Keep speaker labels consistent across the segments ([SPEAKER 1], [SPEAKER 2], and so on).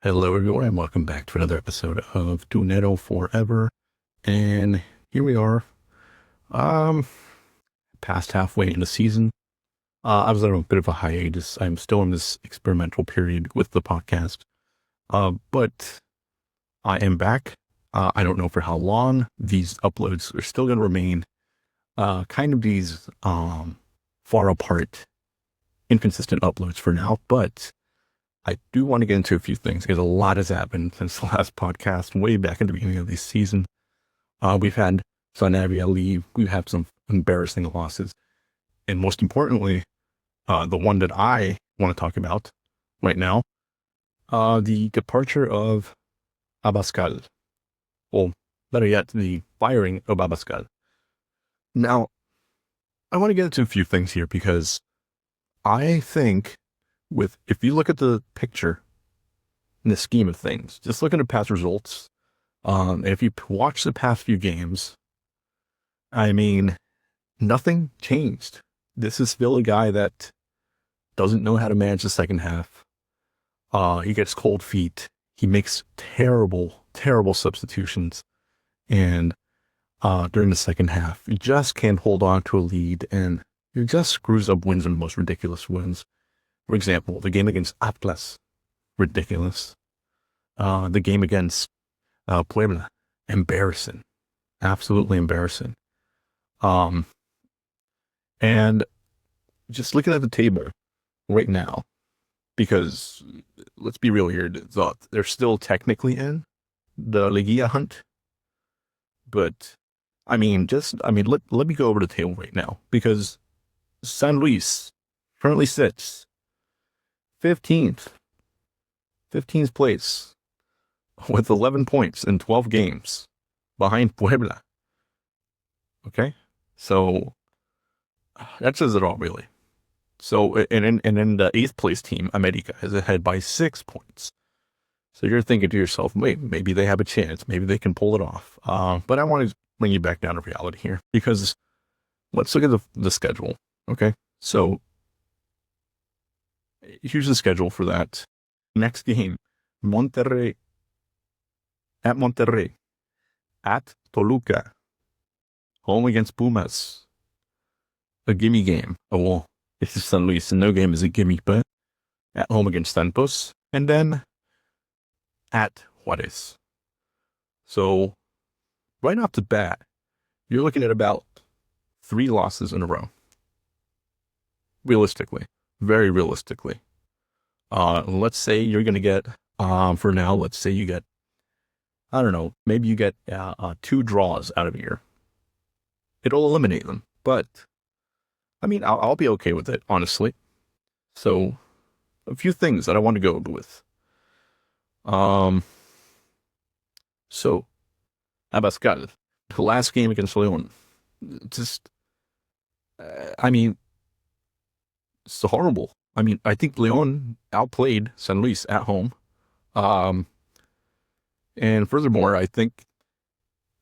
[SPEAKER 1] Hello, everyone, and welcome back to another episode of Tunero Forever. And here we are, um, past halfway in the season. I was on a bit of a hiatus. I'm still in this experimental period with the podcast, but I am back. I don't know for how long. These uploads are still going to remain kind of these far apart, inconsistent uploads for now, but I do want to get into a few things because a lot has happened since the last podcast, way back in the beginning of this season. We've had Sanabria leave. We've had some embarrassing losses. And most importantly, the one that I want to talk about right now, the departure of Abascal. Well, better yet, the firing of Abascal. Now, I want to get into a few things here because I think if you look at the picture in the scheme of things, just looking at past results, and if you watch the past few games, I mean, nothing changed. This is still a guy that doesn't know how to manage the second half. He gets cold feet. He makes terrible, terrible substitutions. And during the second half, he just can't hold on to a lead, and he just screws up wins and the most ridiculous wins. For example, the game against Atlas, ridiculous. The game against Puebla, embarrassing, absolutely embarrassing. And just looking at the table right now, because let's be real here, they're still technically in the Liguilla hunt, but let me go over the table right now, because San Luis currently sits 15th place with 11 points in 12 games behind Puebla. Okay? So that says it all, really. So, and then the 8th place team, America, is ahead by 6 points. So you're thinking to yourself, wait, maybe they have a chance. Maybe they can pull it off. But I want to bring you back down to reality here, because let's look at the schedule. Okay? So here's the schedule for that. Next game, Monterrey, at Toluca, home against Pumas, a gimme game. Oh, well, this is San Luis, and no game is a gimme, but at home against Santos, and then at Juarez. So, right off the bat, you're looking at about 3 losses in a row. Realistically, very realistically. Let's say you're going to get, for now, let's say you get, I don't know, maybe you get 2 draws out of a year. It'll eliminate them, but I mean, I'll be okay with it, honestly. So, a few things that I want to go with. So, Abascal, the last game against Leon, just, I mean, it's horrible. I mean, I think Leon outplayed San Luis at home. And furthermore, I think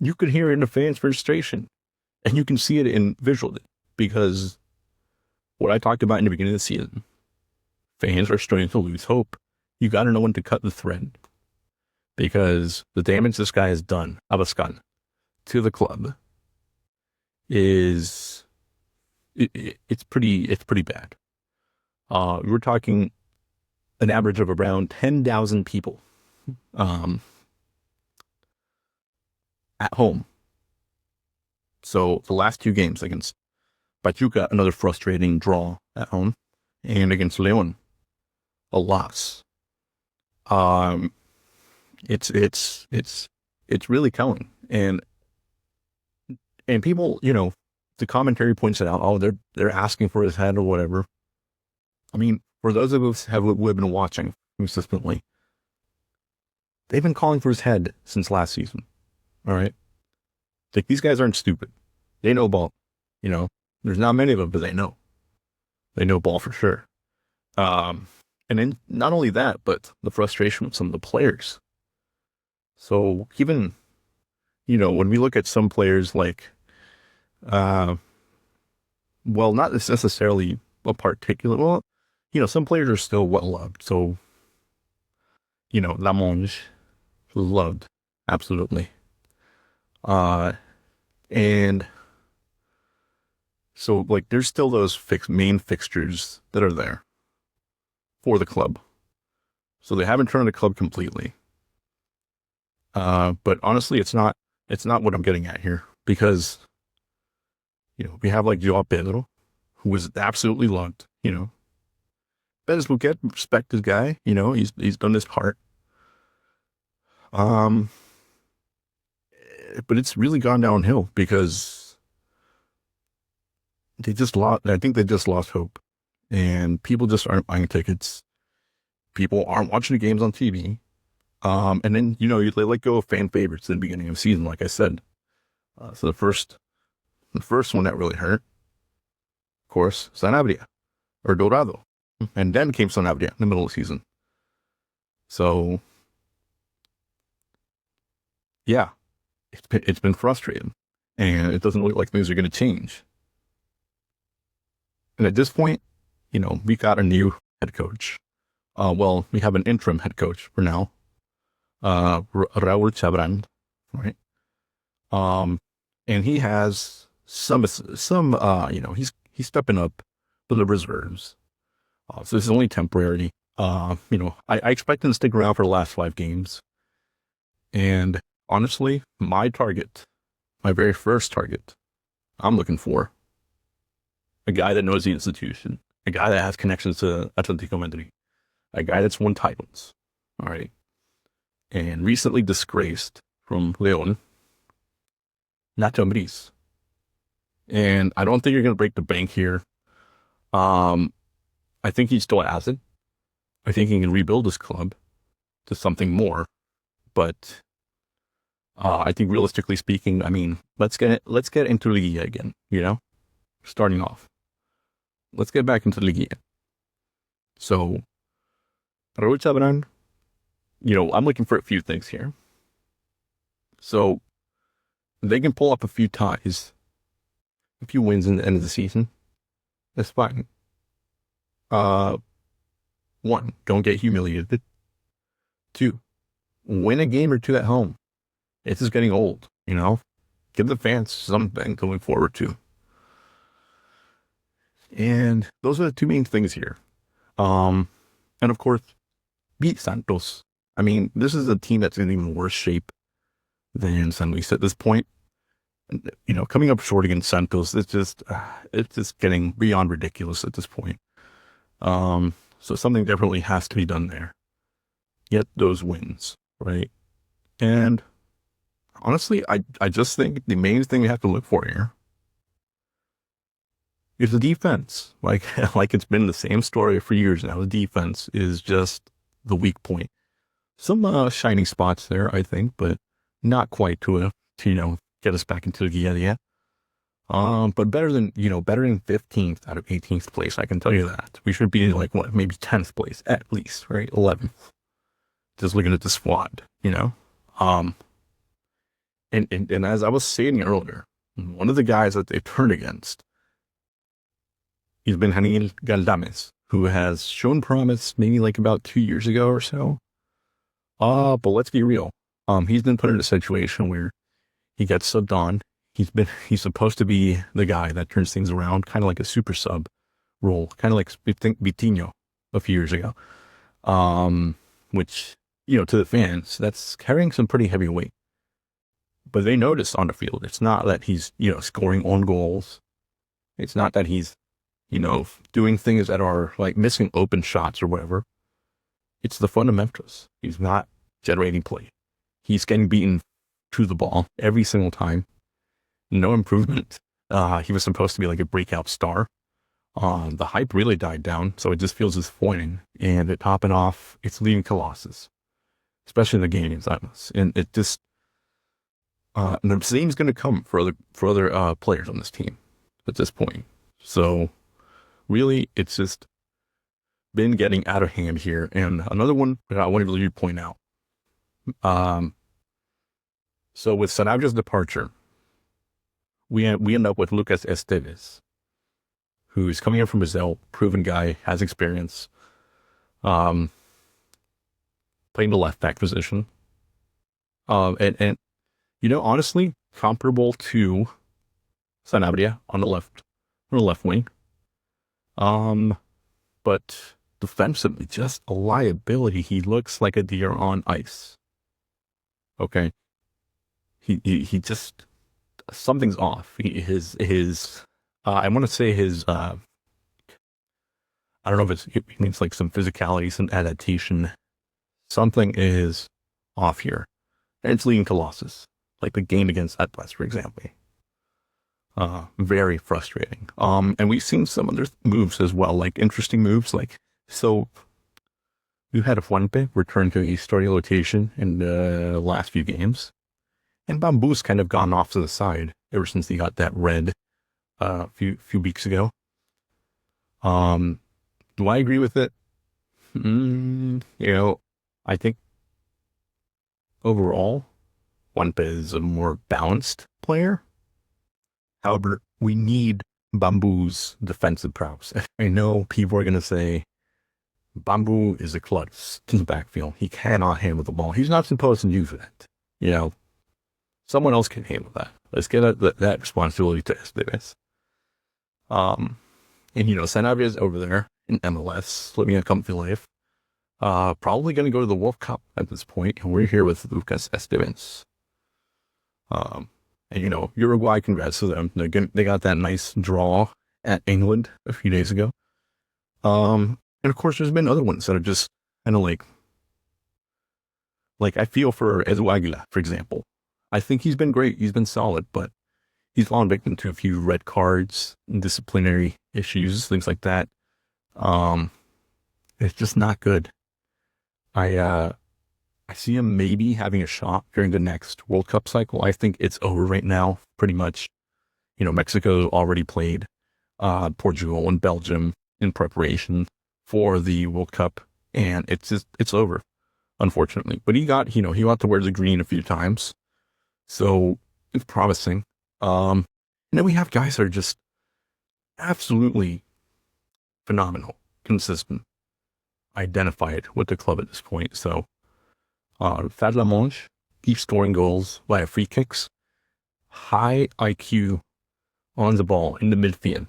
[SPEAKER 1] you could hear it in the fans' frustration, and you can see it in visually, because what I talked about in the beginning of the season, fans are starting to lose hope. You got to know when to cut the thread, because the damage this guy has done, Abascal, to the club is it's pretty bad. We're talking an average of around 10,000 people at home. So the last 2 games against Pachuca, another frustrating draw at home, and against Leon, a loss. It's really telling, and people, the commentary points it out. Oh, they're asking for his head or whatever. I mean, for those of us who have been watching consistently, they've been calling for his head since last season. All right, like, these guys aren't stupid. They know ball. There's not many of them, but they know ball for sure. And then not only that, but the frustration with some of the players. So even, when we look at some players like, well, not necessarily a particular, some players are still well loved. So La Monge, loved, absolutely. Uh, and so like there's still those main fixtures that are there for the club. So they haven't turned the club completely. But honestly, it's not what I'm getting at here because, we have like Joao Pedro, who was absolutely loved, Benes Bouquet, respect this guy, he's done his part. Um, but it's really gone downhill because I think they just lost hope and people just aren't buying tickets. People aren't watching the games on TV. And then, they let go of fan favorites in the beginning of the season, like I said. So the first one that really hurt, of course, Sanabria or Dorado. And then came Sanabria in the middle of the season. So, yeah, it's been frustrating. And it doesn't look like things are going to change. And at this point, we got a new head coach. Well, we have an interim head coach for now, Raul Chabran, right? And he has he's stepping up for the reserves. So this is only temporary. I expect him to stick around for the last 5 games. And honestly, my very first target, I'm looking for a guy that knows the institution, a guy that has connections to Atletico Madrid, a guy that's won titles, all right, and recently disgraced from Leon, Nacho Ambriz. And I don't think you're going to break the bank here. I think he still has it. I think he can rebuild his club to something more. But I think realistically speaking, I mean, let's get into Liga again, starting off. Let's get back into Liga. So, Raul Chabran, I'm looking for a few things here. So, they can pull up a few ties, a few wins in the end of the season. That's fine. One, don't get humiliated. 2, win a game or 2 at home. It's just getting old, Give the fans something to look forward to. And those are the 2 main things here. And of course, beat Santos. I mean, this is a team that's in even worse shape than San Luis at this point. Coming up short against Santos, it's just getting beyond ridiculous at this point. So something definitely has to be done there. Get those wins, right? And honestly, I just think the main thing we have to look for here is the defense. Like it's been the same story for years now. The defense is just the weak point. Some shining spots there, I think, but not quite to get us back into the Guia yet. But better than 15th out of 18th place, I can tell you that. We should be in maybe 10th place at least, right? 11th. Just looking at the squad, And as I was saying earlier, one of the guys that they turned against, he's been Hanil Galdames, who has shown promise maybe about 2 years ago or so. But let's be real. He's been put in a situation where he gets subbed on. He's supposed to be the guy that turns things around, kind of like a super sub role, kind of like Vitinho a few years ago. Which, to the fans, that's carrying some pretty heavy weight. But they notice on the field, it's not that he's, scoring own goals. It's not that he's, doing things that are missing open shots or whatever. It's the fundamentals. He's not generating play. He's getting beaten to the ball every single time. No improvement. He was supposed to be a breakout star. The hype really died down, so it just feels disappointing. And at topping off, it's leaving Colossus, especially in the games. And it just, and the same's going to come for other players on this team at this point. So really, it's just been getting out of hand here. And another one that I wanted to point out. So with Sanabria's departure, we end up with Lucas Esteves, who's coming in from Brazil, proven guy, has experience. playing the left back position. And honestly, comparable to Sanabria on the left wing. But defensively, just a liability. He looks like a deer on ice. Okay, he just something's off. His I want to say his I don't know if it means like some physicality, some adaptation. Something is off here, and it's leading to losses, like the game against Atlas, for example. Very frustrating. And we've seen some other moves as well, like interesting moves. So we've had a Fuente return to a starting rotation in the last few games, and Bamboo's kind of gone off to the side ever since he got that red a few weeks ago. Do I agree with it? I think overall, Fuente is a more balanced player. However, we need Bamboo's defensive prowess. I know people are going to say Bamboo is a klutz in the backfield. He cannot handle the ball. He's not supposed to do that. Someone else can handle that. Let's get that responsibility to Esteves. And Sanabria is over there in MLS, living a comfy life. Probably going to go to the Wolf Cup at this point, and we're here with Lucas Esteves. And Uruguay, congrats to them. They got that nice draw at England a few days ago. And of course, there's been other ones that are just kind of like I feel for Edu Aguila, for example. I think he's been great. He's been solid, but he's fallen victim to a few red cards, disciplinary issues, things like that. It's just not good. I see him maybe having a shot during the next World Cup cycle. I think it's over right now, pretty much. Mexico already played Portugal and Belgium in preparation for the World Cup, and it's over, unfortunately. But he got to wear the green a few times, so it's promising. And then we have guys that are just absolutely phenomenal, consistent, identified with the club at this point. So Fad Lamonge keeps scoring goals via free kicks, high IQ on the ball in the midfield,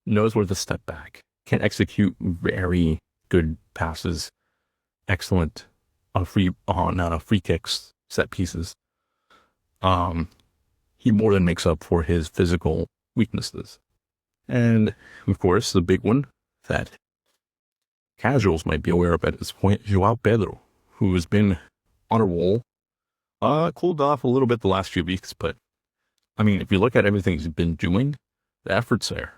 [SPEAKER 1] knows where to step back, can execute very good passes, excellent on free kicks, set pieces. He more than makes up for his physical weaknesses. And of course, the big one that casuals might be aware of at this point, Joao Pedro, who has been on a roll, cooled off a little bit the last few weeks, but I mean, if you look at everything he's been doing, the effort's there.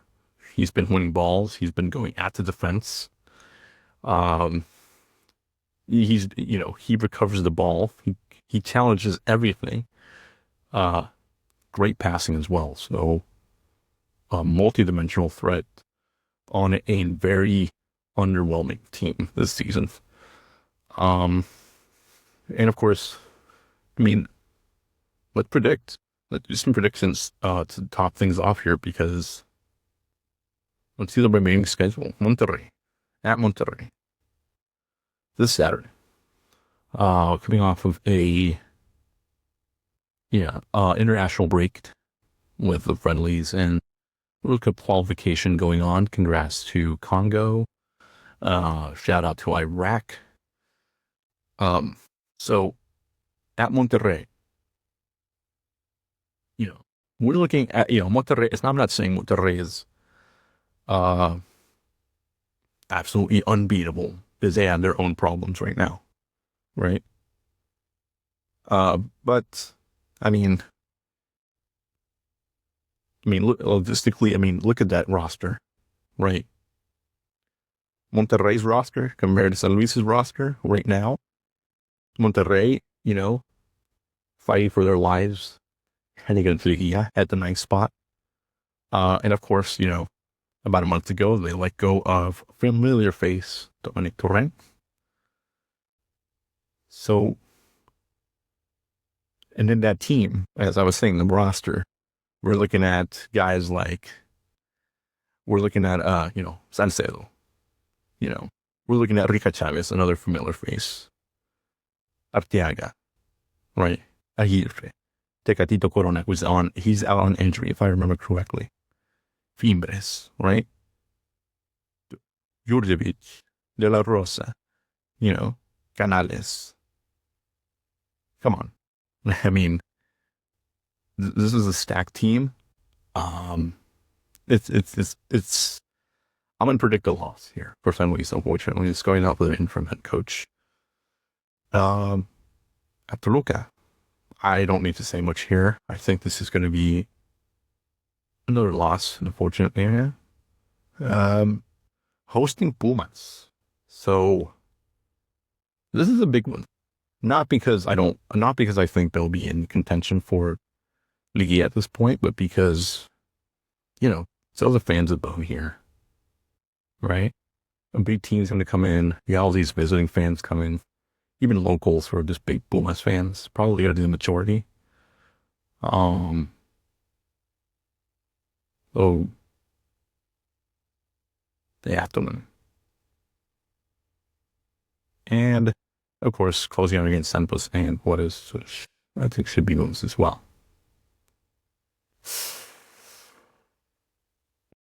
[SPEAKER 1] He's been winning balls. He's been going at the defense. He recovers the ball. He challenges everything. Great passing as well. So a multi-dimensional threat on a very underwhelming team this season. And of course, I mean, let's do some predictions to top things off here, because let's see the remaining schedule. At Monterrey this Saturday. Coming off of a international break with the friendlies and World Cup qualification going on. Congrats to Congo. Shout out to Iraq. So at Monterrey, we're looking at, Monterrey. I'm not saying Monterrey is absolutely unbeatable, because they have their own problems right now, right? But I mean, logistically, look at that roster, right? Monterrey's roster compared to San Luis's roster right now. Monterrey, fighting for their lives, heading into Liguilla at the ninth spot. And of course, about a month ago, they let go of familiar face Dominic Torrent. So, and in that team, as I was saying, the roster, we're looking at guys like, Salcedo, We're looking at Rica Chavez, another familiar face. Arteaga, right? Aguirre. Tecatito Corona, he's out on injury, if I remember correctly. Fimbres, right? Jurjevic, De La Rosa, Canales. Come on. I mean, this is a stacked team. Um, it's. I'm gonna predict a loss here for San Luis. Unfortunately, it's going out with an interim head coach. At Toluca, I don't need to say much here. I think this is going to be another loss, unfortunately. Yeah. Hosting Pumas, so this is a big one. Not because I think they'll be in contention for Liga at this point, but because so the fans above here, right? A big team's going to come in. You got all these visiting fans coming, even locals who are just big Pumas fans. Probably going to be the majority. Oh, yeah, and of course, closing out against Santos and what is, I think should be moves as well.